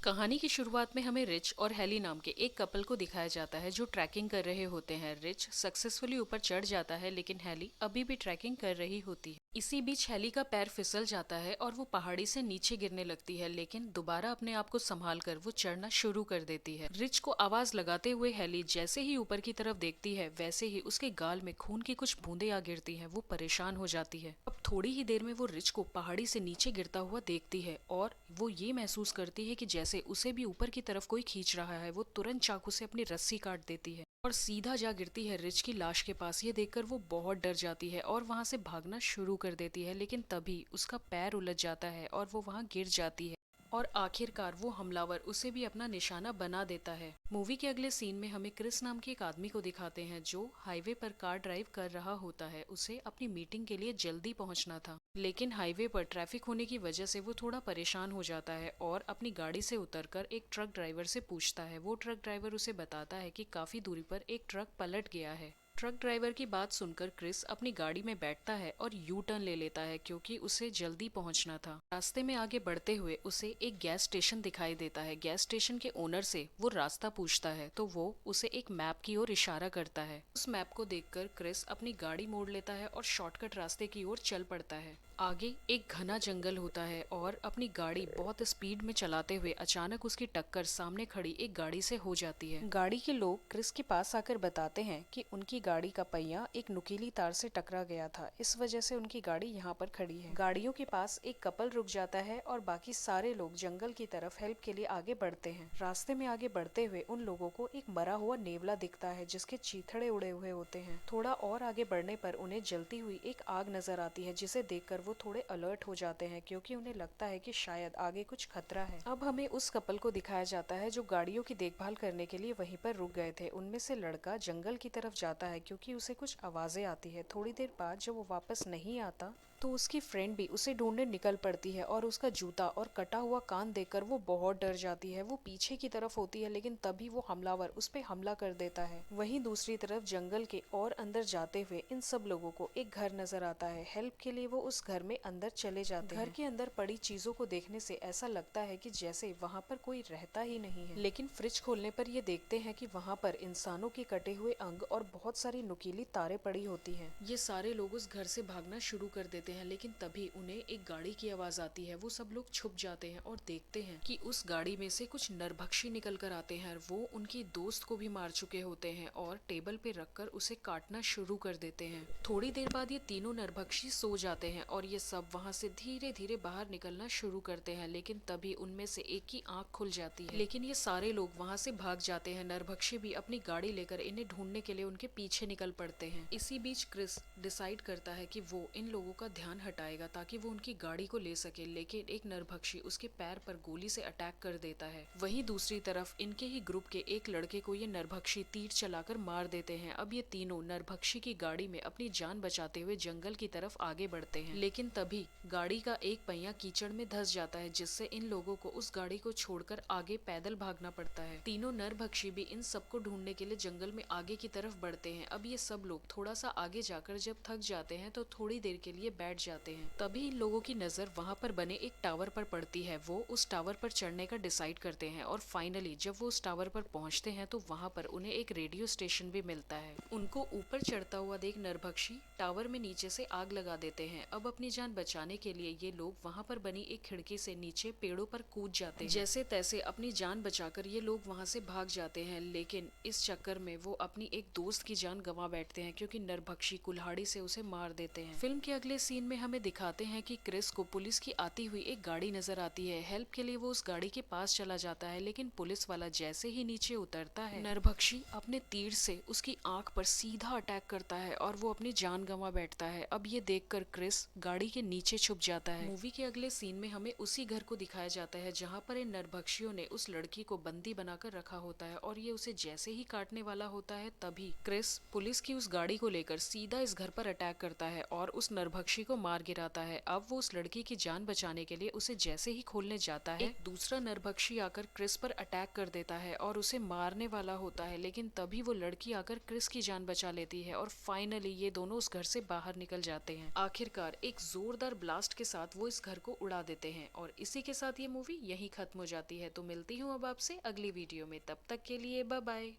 कहानी की शुरुआत में हमें रिच और हेली नाम के एक कपल को दिखाया जाता है जो ट्रैकिंग कर रहे होते हैं। रिच सक्सेसफुली ऊपर चढ़ जाता है लेकिन हेली अभी भी ट्रैकिंग कर रही होती है। इसी बीच हेली का पैर फिसल जाता है और वो पहाड़ी से नीचे गिरने लगती है, लेकिन दोबारा अपने आप को संभाल कर वो चढ़ना शुरू कर देती है। रिच को आवाज लगाते हुए हेली जैसे ही ऊपर की तरफ देखती है वैसे ही उसके गाल में खून की कुछ बूंदें आ गिरती हैं। वो परेशान हो जाती है। अब थोड़ी ही देर में वो रिच को पहाड़ी से नीचे गिरता हुआ देखती है और वो ये महसूस करती है कि जैसे उसे भी ऊपर की तरफ कोई खींच रहा है। वो तुरंत चाकू से अपनी रस्सी काट देती है और सीधा जा गिरती है रिच की लाश के पास। ये देखकर वो बहुत डर जाती है और वहां से भागना शुरू कर देती है, लेकिन तभी उसका पैर उलझ जाता है और वो वहां गिर जाती है और आखिरकार वो हमलावर उसे भी अपना निशाना बना देता है। मूवी के अगले सीन में हमें क्रिस नाम के एक आदमी को दिखाते हैं जो हाईवे पर कार ड्राइव कर रहा होता है। उसे अपनी मीटिंग के लिए जल्दी पहुंचना था, लेकिन हाईवे पर ट्रैफिक होने की वजह से वो थोड़ा परेशान हो जाता है और अपनी गाड़ी से उतरकर एक ट्रक ड्राइवर से पूछता है। वो ट्रक ड्राइवर उसे बताता है कि काफी दूरी पर एक ट्रक पलट गया है। ट्रक ड्राइवर की बात सुनकर क्रिस अपनी गाड़ी में बैठता है और यू टर्न ले लेता है क्योंकि उसे जल्दी पहुंचना था। रास्ते में आगे बढ़ते हुए उसे एक गैस स्टेशन दिखाई देता है। गैस स्टेशन के ओनर से वो रास्ता पूछता है तो वो उसे एक मैप की ओर इशारा करता है। उस मैप को देखकर क्रिस अपनी गाड़ी मोड़ लेता है और शॉर्टकट रास्ते की ओर चल पड़ता है। आगे एक घना जंगल होता है और अपनी गाड़ी बहुत स्पीड में चलाते हुए अचानक उसकी टक्कर सामने खड़ी एक गाड़ी से हो जाती है। गाड़ी के लोग क्रिस के पास आकर बताते हैं कि उनकी गाड़ी का पहिया एक नुकीली तार से टकरा गया था, इस वजह से उनकी गाड़ी यहाँ पर खड़ी है। गाड़ियों के पास एक कपल रुक जाता है और बाकी सारे लोग जंगल की तरफ हेल्प के लिए आगे बढ़ते हैं। रास्ते में आगे बढ़ते हुए उन लोगों को एक मरा हुआ नेवला दिखता है जिसके चीथड़े उड़े हुए होते हैं। थोड़ा और आगे बढ़ने पर उन्हें जलती हुई एक आग नजर आती है जिसे देखकर वो थोड़े अलर्ट हो जाते हैं क्योंकि उन्हें लगता है कि शायद आगे कुछ खतरा है। अब हमें उस कपल को दिखाया जाता है जो गाड़ियों की देखभाल करने के लिए वहीं पर रुक गए थे। उनमें से लड़का जंगल की तरफ जाता है क्योंकि उसे कुछ आवाजें आती है। थोड़ी देर बाद जब वो वापस नहीं आता तो उसकी फ्रेंड भी उसे ढूंढने निकल पड़ती है और उसका जूता और कटा हुआ कान देखकर वो बहुत डर जाती है। वो पीछे की तरफ होती है लेकिन तभी वो हमलावर उस पे हमला कर देता है। वहीं दूसरी तरफ जंगल के और अंदर जाते हुए इन सब लोगों को एक घर नजर आता है। हेल्प के लिए वो उस घर में अंदर चले जाते हैं। घर के अंदर पड़ी चीजों को देखने से ऐसा लगता है कि जैसे वहाँ पर कोई रहता ही नहीं है, लेकिन फ्रिज खोलने पर ये देखते हैं कि वहाँ पर इंसानों के कटे हुए अंग और बहुत सारी नुकीली तारें पड़ी होती हैं। ये सारे लोग उस घर से भागना शुरू कर देते हैं, लेकिन तभी उन्हें एक गाड़ी की आवाज आती है। वो सब लोग छुप जाते हैं और देखते हैं कि उस गाड़ी में से कुछ नरभक्षी निकल कर आते हैं। वो उनकी दोस्त को भी मार चुके होते हैं और टेबल पे रखकर उसे काटना शुरू कर देते हैं। थोड़ी देर बाद ये तीनों नरभक्षी सो जाते हैं और ये सब वहाँ से धीरे धीरे बाहर निकलना शुरू करते हैं, लेकिन तभी उनमें से एक की आंख खुल जाती है। लेकिन ये सारे लोग वहाँ से भाग जाते हैं। नरभक्षी भी अपनी गाड़ी लेकर इन्हें ढूंढने के लिए उनके पीछे निकल पड़ते हैं। इसी बीच क्रिस डिसाइड करता है कि वो इन लोगों का ध्यान हटाएगा ताकि वो उनकी गाड़ी को ले सके, लेकिन एक नरभक्षी उसके पैर पर गोली से अटैक कर देता है। वहीं दूसरी तरफ इनके ही ग्रुप के एक लड़के को ये नरभक्षी तीर चलाकर मार देते हैं। अब ये तीनों नरभक्षी की गाड़ी में अपनी जान बचाते हुए जंगल की तरफ आगे बढ़ते हैं, लेकिन तभी गाड़ी का एक पहिया कीचड़ में धंस जाता है जिससे इन लोगों को उस गाड़ी को छोड़कर आगे पैदल भागना पड़ता है। तीनों नरभक्षी भी इन सबको ढूंढने के लिए जंगल में आगे की तरफ बढ़ते हैं। अब ये सब लोग थोड़ा सा आगे जाकर जब थक जाते हैं तो थोड़ी देर के लिए बैठ जाते हैं। तभी इन लोगों की नजर वहाँ पर बने एक टावर पर पड़ती है। वो उस टावर पर चढ़ने का डिसाइड करते हैं और फाइनली जब वो उस टावर पर पहुँचते हैं तो वहाँ पर उन्हें एक रेडियो स्टेशन भी मिलता है। उनको ऊपर चढ़ता हुआ देख नरभक्षी टावर में नीचे से आग लगा देते हैं। अब अपनी जान बचाने के लिए ये लोग वहाँ पर बनी एक खिड़की से नीचे पेड़ों पर कूद जाते हैं। जैसे तैसे अपनी जान बचाकर ये लोग वहाँ से भाग जाते हैं, लेकिन इस चक्कर में वो अपनी एक दोस्त की जान गंवा बैठते हैं क्योंकि नरभक्षी कुल्हाड़ी से उसे मार देते हैं। फिल्म के अगले सीन में हमें दिखाते हैं कि क्रिस को पुलिस की आती हुई एक गाड़ी नजर आती है। हेल्प के लिए वो उस गाड़ी के पास चला जाता है, लेकिन पुलिस वाला जैसे ही नीचे उतरता है नरभक्षी अपने तीर से उसकी आंख पर सीधा अटैक करता है और वो अपनी जान गंवा बैठता है। अब ये देखकर क्रिस गाड़ी के नीचे छुप जाता है। मूवी के अगले सीन में हमें उसी घर को दिखाया जाता है जहाँ पर इन नरभक्षियों ने उस लड़की को बंदी बनाकर रखा होता है और ये उसे जैसे ही काटने वाला होता है तभी क्रिस पुलिस की उस गाड़ी को लेकर सीधा इस घर पर अटैक करता है और उस नरभक्षी को मार गिराता है। अब वो उस लड़की की जान बचाने के लिए उसे जैसे ही खोलने जाता है, एक दूसरा नरभक्षी आकर क्रिस पर अटैक कर देता है और उसे मारने वाला होता है, लेकिन तभी वो लड़की आकर क्रिस की जान बचा लेती है और फाइनली ये दोनों उस घर से बाहर निकल जाते हैं। आखिरकार एक जोरदार ब्लास्ट के साथ वो इस घर को उड़ा देते हैं और इसी के साथ ये मूवी यहीं खत्म हो जाती है। तो मिलती हूँ अब आपसे अगली वीडियो में, तब तक के लिए बाय बाय।